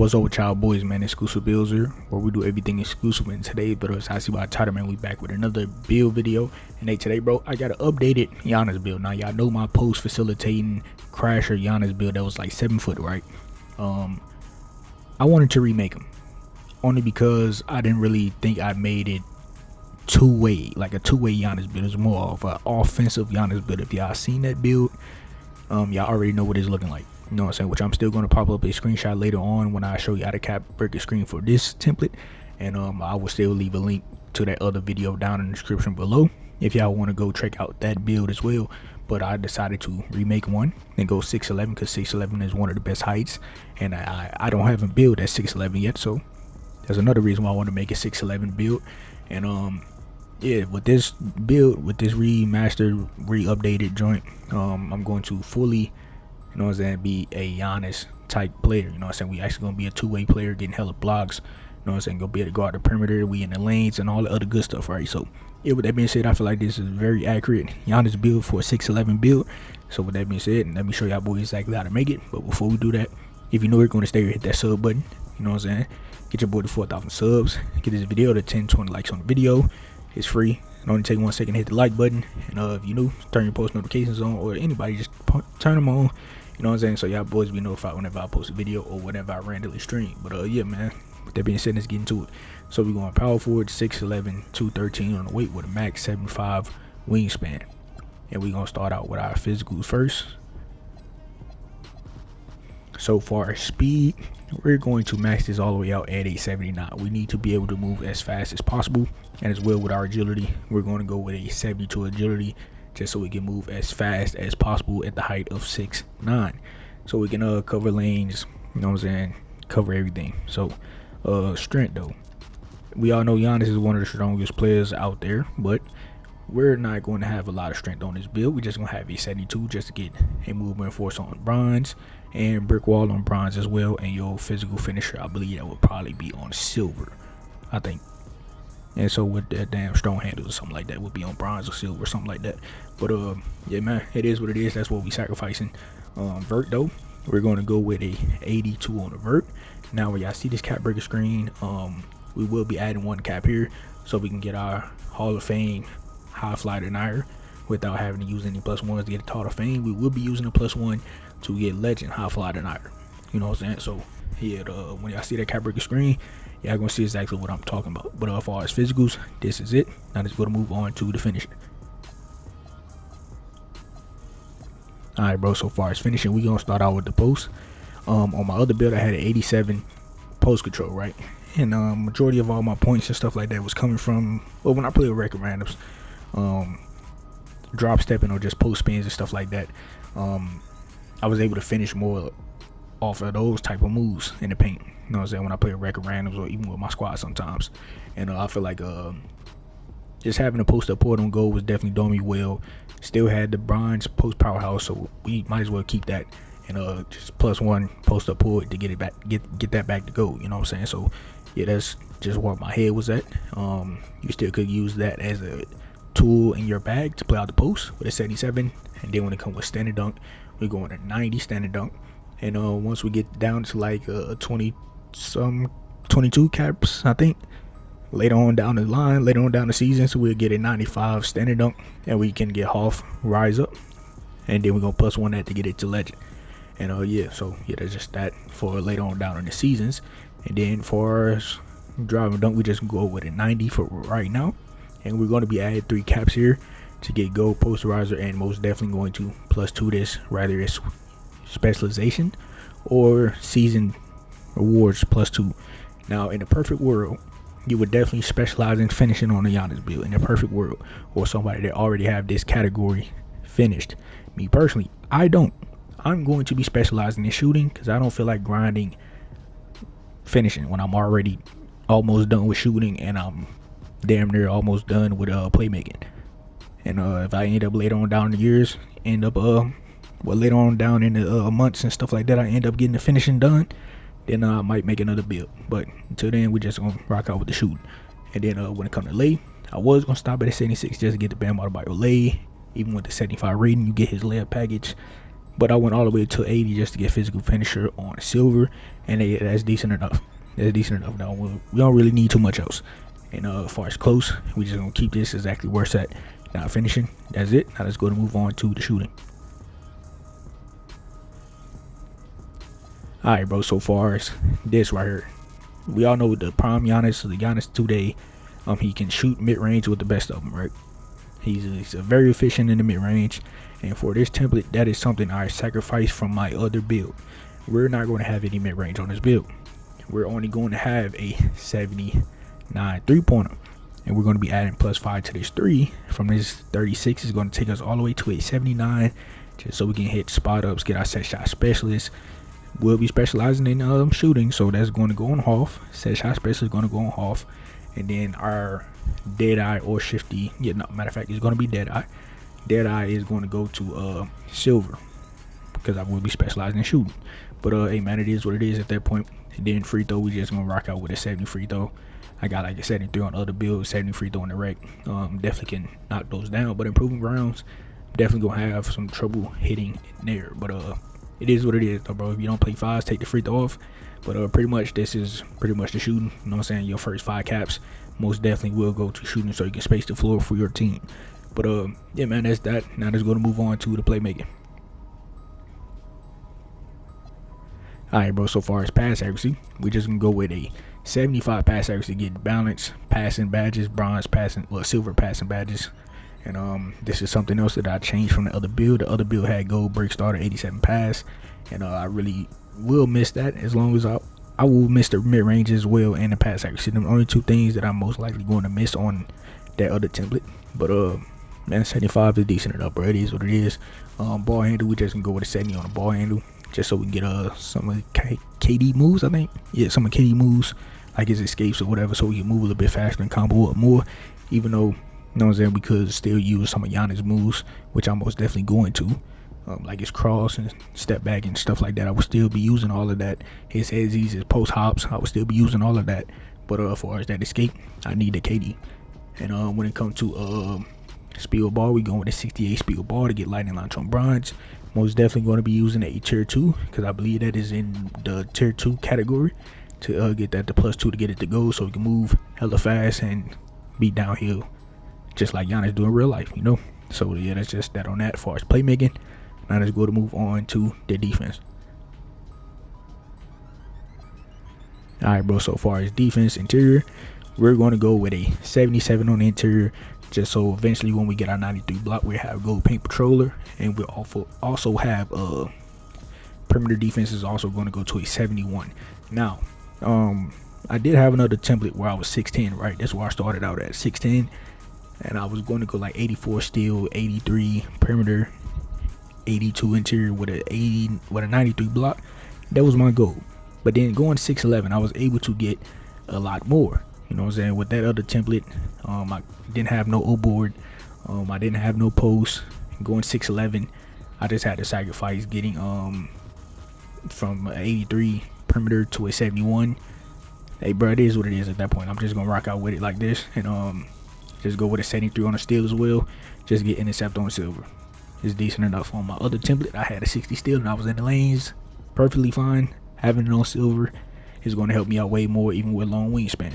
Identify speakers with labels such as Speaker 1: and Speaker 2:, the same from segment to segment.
Speaker 1: What's up with y'all boys, man? Exclusivebuildz here, where we do everything exclusive. And today, but it's actually by title, man. We back with another build video. And hey, today, bro, I got an updated Giannis build. Now, y'all know my post facilitating crasher Giannis build that was like 7 foot, right? I wanted to remake him only because I didn't really think I made it two-way, like a two-way Giannis build. It's more of an offensive Giannis build. If y'all seen that build, y'all already know what it's looking like. You know what I'm saying? Which I'm still going to pop up a screenshot later on when I show you how to cap break a screen for this template. And I will still leave a link to that other video down in the description below if y'all want to go check out that build as well. But I decided to remake one and go 6'11" because 6'11" is one of the best heights. And I don't have a build at 6'11" yet. So there's another reason why I want to make a 6'11" build. And yeah, with this build, with this remastered, re-updated joint, I'm going to fully, you know what I'm saying, be a Giannis type player. You know what I'm saying? We actually gonna be a two-way player, getting hella blocks. You know what I'm saying? Gonna be able to guard the perimeter, we in the lanes, and all the other good stuff, right? So yeah, with that being said, I feel like this is very accurate Giannis build for a 6'11" build. So with that being said, let me show y'all boys exactly how to make it. But before we do that, if you know you're gonna stay here, hit that sub button. You know what I'm saying? Get your boy to 4,000 subs. Get this video to 10-20 likes on the video. It's free. It only take 1 second to hit the like button. And if you new, turn your post notifications on, or anybody just turn them on. You know what I'm saying? So y'all boys be notified whenever I post a video or whenever I randomly stream. But yeah, man, with that being said, let's get into it. So we're going power forward, 6'11", 213 on the weight with a max 75 wingspan. And we're gonna start out with our physicals first. So for our speed, we're going to max this all the way out at a 79. We need to be able to move as fast as possible. And as well with our agility, we're going to go with a 72 agility, just so we can move as fast as possible at the height of 6'9". So we can cover lanes, you know what I'm saying, cover everything. So strength though, we all know Giannis is one of the strongest players out there, but we're not going to have a lot of strength on this build. We're just going to have a 72 just to get a movement force on bronze and brick wall on bronze as well. And your physical finisher, I believe that would probably be on silver, I think. And so with that damn strong handles or something like that would be on bronze or silver or something like that. But yeah, man, it is what it is. That's what we sacrificing. Vert though, we're going to go with a 82 on the vert. Now when y'all see this cap breaker screen, we will be adding one cap here so we can get our Hall of Fame high fly denier without having to use any +1s to get a Hall of Fame. We will be using a +1 to get legend high fly denier. You know what I'm saying? So yeah, when y'all see that cap breaker screen, y'all gonna see exactly what I'm talking about. But as far as physicals, this is it. Now let's go to move on to the finisher. All right, bro, so far as finishing, we gonna start out with the post. On my other build, I had an 87 post control, right? And majority of all my points and stuff like that was coming from, well, when I play with record randoms, drop stepping or just post spins and stuff like that. I was able to finish more off of those type of moves in the paint. You know what I'm saying? When I play with record randoms or even with my squad sometimes. And I feel like just having a post up port on goal was definitely doing me well. Still had the bronze post powerhouse, so we might as well keep that. And just +1 post up port to get it back, get that back to go. You know what I'm saying? So yeah, that's just where my head was at. You still could use that as a tool in your bag to play out the post with a 77. And then when it comes with standard dunk, we're going to 90 standard dunk. And once we get down to like 22 caps, I think, later on down the line, later on down the season, so we'll get a 95 standard dunk, and we can get half rise up, and then we're gonna +1 that to get it to legend. And yeah, so yeah, that's just that for later on down in the seasons. And then for driving dunk, we just go with a 90 for right now, and we're going to be adding 3 caps here to get gold posterizer, and most definitely going to +2 this, rather it's specialization or season rewards +2. Now in the perfect world, you would definitely specialize in finishing on a Giannis build in a perfect world, or somebody that already have this category finished. Me personally, I don't. I'm going to be specializing in shooting because I don't feel like grinding finishing when I'm already almost done with shooting and I'm damn near almost done with playmaking. And if I end up later on down in the years, later on down in the months and stuff like that, I end up getting the finishing done, then I might make another build. But until then, we're just gonna rock out with the shooting. And then when it comes to lay, I was gonna stop at a 76 just to get the Bam Adebayo lay. Even with the 75 rating, you get his layup package. but I went all the way to 80 just to get physical finisher on silver, and that's decent enough. That's decent enough. Now we don't really need too much else. And as far as close, we just gonna keep this exactly where it's at. Now finishing, that's it. Now let's go to move on to the shooting. Alright, bro, so far as this right here, we all know the prime Giannis, the Giannis today, he can shoot mid-range with the best of them, right? He's very efficient in the mid-range, and for this template, that is something I sacrificed from my other build. We're not going to have any mid-range on this build. We're only going to have a 79 3-pointer, and we're going to be adding +5 to this 3 from this 36. Is going to take us all the way to a 79, just so we can hit spot ups, get our set shot specialist. We'll be specializing in shooting, so that's going to go on Hoff. Set shot specialist is going to go on Hoff, and then our Deadeye or Shifty, matter of fact, it's going to be Deadeye. Deadeye is going to go to silver, because I will be specializing in shooting. But hey man, it is what it is at that point. And then free throw, we just gonna rock out with a 70 free throw. I got like a 73 on other builds, 70 free throw on the rec. Definitely can knock those down, but improving rounds, definitely gonna have some trouble hitting in there. But it is what it is though, bro. If you don't play fives, take the free throw off. But pretty much this is pretty much the shooting. You know what I'm saying? Your first 5 caps most definitely will go to shooting, so you can space the floor for your team. But yeah man, that's that. Now let's go to move on to the playmaking. Alright bro, so far as pass accuracy, we just gonna go with a 75 pass accuracy, get balance, passing badges, bronze passing, silver passing badges. And this is something else that I changed from the other build. The other build had gold break starter 87 pass, and I really will miss that, as long as I will miss the mid range as well and the pass accuracy. The only 2 things that I'm most likely going to miss on that other template. But man, 75 is decent enough, bro. It is what it is. Ball handle, we just can go with a 70 on the ball handle, just so we can get some of KD moves. I think, yeah, some of KD moves, like his escapes or whatever, so we can move a little bit faster and combo up more. Even though, you know what I'm saying, we could still use some of Giannis moves, which I'm most definitely going to, like his cross and step back and stuff like that. I will still be using all of that. His headzies, his post hops, I will still be using all of that. But as far as that escape, I need the KD. And when it comes to speed ball, we going with a 68 speed ball to get lightning launch on bronze. Most definitely going to be using a tier 2, because I believe that is in the tier 2 category, to get that to +2 to get it to go, so we can move hella fast and be downhill just like Giannis do in real life, you know. So yeah, that's just that on that. As far as playmaking, now let's go to move on to the defense. Alright bro, so far as defense interior, we're going to go with a 77 on the interior, just so eventually when we get our 93 block, we have gold paint patroller, and we'll also have perimeter defense is also going to go to a 71. Now I did have another template where I was 6'10", right? That's where I started out at 6'10", and I was going to go like 84 steel, 83 perimeter, 82 interior with a 93 block. That was my goal. But then going 6'11", I was able to get a lot more. You know what I'm saying? With that other template, I didn't have no O-board. I didn't have no post. Going 6'11", I just had to sacrifice getting from 83 perimeter to a 71. Hey bro, it is what it is at that point. I'm just gonna rock out with it like this, and just go with a 73 on the steal as well. Just get intercept on silver. It's decent enough. On my other template, I had a 60 steal and I was in the lanes perfectly fine. Having it on silver is going to help me out way more, even with long wingspan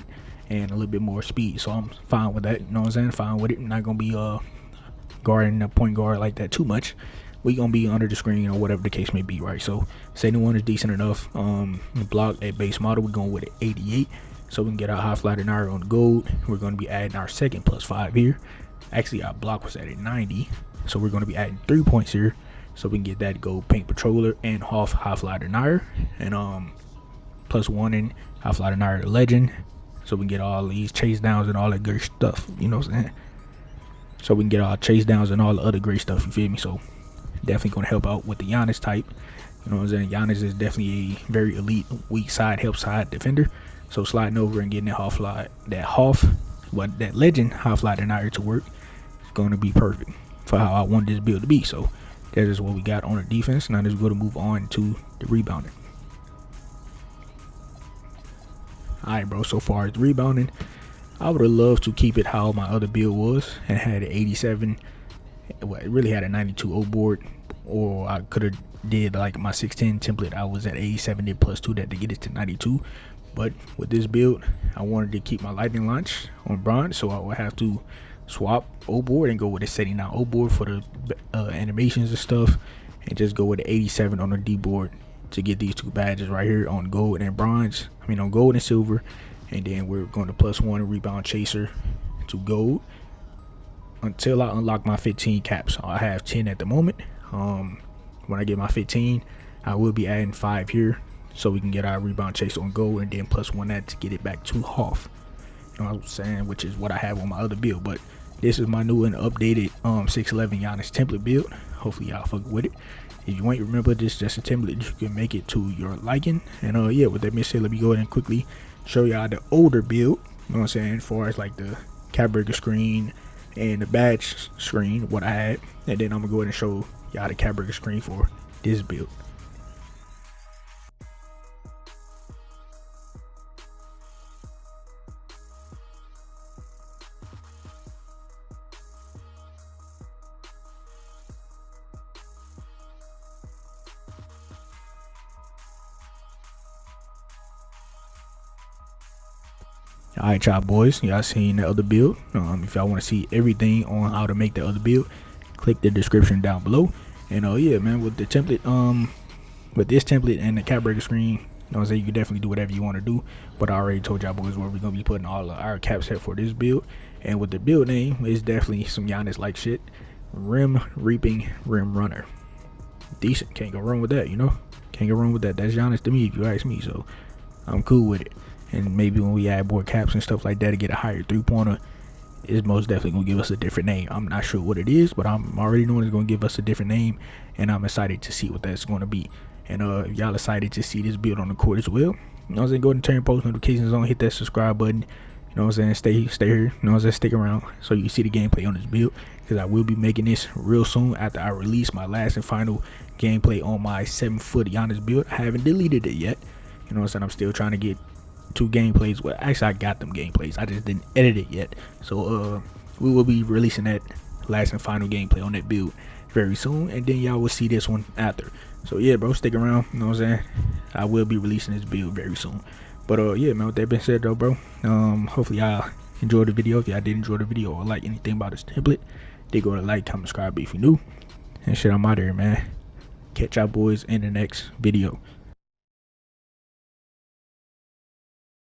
Speaker 1: and a little bit more speed. So I'm fine with that. You know what I'm saying? Fine with it. I'm not going to be guarding a point guard like that too much. We're going to be under the screen or whatever the case may be, right? So 71 is decent enough. Block at base model, we're going with an 88. So we can get our high fly denier on gold. We're going to be adding our second +5 here. Actually, our block was at a 90. So we're going to be adding 3 points here. So we can get that gold paint patroller and half high fly denier. And +1 in high fly denier to legend. So we can get all these chase downs and all that great stuff. You know what I'm saying? So we can get our chase downs and all the other great stuff. You feel me? So definitely going to help out with the Giannis type. You know what I'm saying? Giannis is definitely a very elite weak side, help side defender. So sliding over and getting that that legend high fly denier to work is going to be perfect for how I want this build to be. So that is what we got on the defense. Now let's go to move on to the rebounding. Alright bro, so far as the rebounding, I would have loved to keep it how my other build was and had an 87. Well, it really had a 92 O board, or I could have did like my 610 template. I was at 87, did +2 that to get it to 92. But with this build, I wanted to keep my lightning launch on bronze, so I would have to swap O board and go with a 79 O board for the animations and stuff, and just go with the 87 on the D board to get these two badges right here on gold and bronze. I mean on gold and silver, and then we're going to +1 rebound chaser to gold until I unlock my 15 caps. I have 10 at the moment. When I get my 15, I will be adding 5 here so we can get our rebound chase on gold, and then +1 that to get it back to half. You know what I'm saying? Which is what I have on my other build. But this is my new and updated 611 Giannis template build. Hopefully y'all fuck with it. If you ain't remember, this is just a template. You can make it to your liking. And yeah, with that being said, let me go ahead and quickly show y'all the older build. You know what I'm saying? As far as like the cap breaker screen and the badge screen, what I had. And then I'm gonna go ahead and show y'all the cap breaker screen for this build. Alright y'all boys, y'all seen the other build. If y'all want to see everything on how to make the other build, click the description down below. And yeah man, with the template, with this template and the cap breaker screen, you know what I'm saying, you can definitely do whatever you want to do. But I already told y'all boys where we're gonna be putting all of our cap set for this build. And with the build name, it's definitely some Giannis like shit. Rim reaping rim runner. Decent, can't go wrong with that, you know. Can't go wrong with that. That's Giannis to me if you ask me, so I'm cool with it. And maybe when we add more caps and stuff like that to get a higher 3-pointer, it's most definitely gonna give us a different name. I'm not sure what it is, but I'm already knowing it's gonna give us a different name, and I'm excited to see what that's gonna be. And if y'all excited to see this build on the court as well, you know what I'm saying, go ahead and turn post notifications on, hit that subscribe button. You know what I'm saying, stay here, you know what I'm saying, stick around so you can see the gameplay on this build, because I will be making this real soon after I release my last and final gameplay on my 7-foot Giannis build. I haven't deleted it yet. You know what I'm saying, I'm still trying to get 2 gameplays. Well, actually I got them gameplays, I just didn't edit it yet. So we will be releasing that last and final gameplay on that build very soon, and then y'all will see this one after. So yeah bro, stick around, you know what I'm saying, I will be releasing this build very soon. But yeah man, with that being said though bro, hopefully y'all enjoyed the video. If y'all did enjoy the video or like anything about this template, then go to like, comment, subscribe if you're new, and shit, I'm out of here man. Catch y'all boys in the next video.